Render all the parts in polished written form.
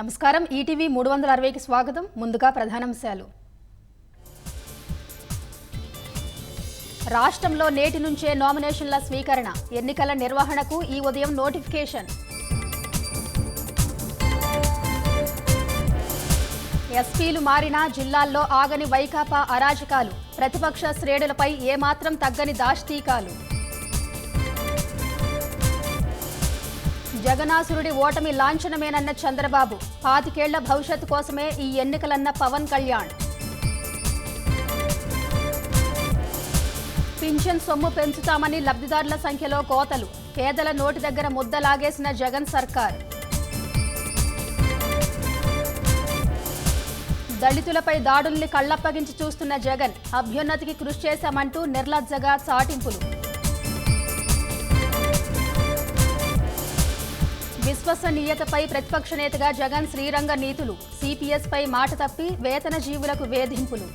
నమస్కారం ఈటీవీ 360కి స్వాగతం. ముందుగా ప్రధానాంశాలు. రాష్ట్రంలో నేటి నుంచే నామినేషన్ల స్వీకరణ, ఎన్నికల నిర్వహణకు ఈ ఉదయం నోటిఫికేషన్. ఎస్పీలు మారినా జిల్లాల్లో ఆగని వైకాపా అరాజకాలు, ప్రతిపక్ష శ్రేణులపై ఏమాత్రం తగ్గని దాష్టీకాలు. జగనాసురుడి ఓటమి లాంఛనమేనన్న చంద్రబాబు, 25 ఏళ్ల భవిష్యత్తు కోసమే ఈ ఎన్నికలన్న పవన్ కళ్యాణ్. పింఛన్ సొమ్ము పెంచుతామని లబ్ధిదారుల సంఖ్యలో కోతలు, పేదల నోటి దగ్గర ముద్ద లాగేసిన జగన్ సర్కార్. దళితులపై దాడుల్ని కళ్లప్పగించి చూస్తున్న జగన్, అభ్యున్నతికి కృషి చేశామంటూ నిర్లజ్జగా చాటింపులు. విశ్వసనీయతపై ప్రతిపక్ష నేతగా జగన్ శ్రీరంగ నీతులు, సిపిఎస్ పై మాట తప్పి వేతన జీవులకు వేధింపులు.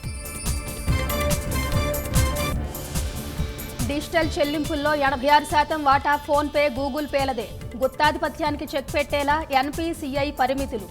డిజిటల్ చెల్లింపుల్లో 86% వాటా ఫోన్ పే, గూగుల్ పేలదే, గుత్తాధిపత్యానికి చెక్ పెట్టేలా ఎన్పీసీఐ పరిమితులు.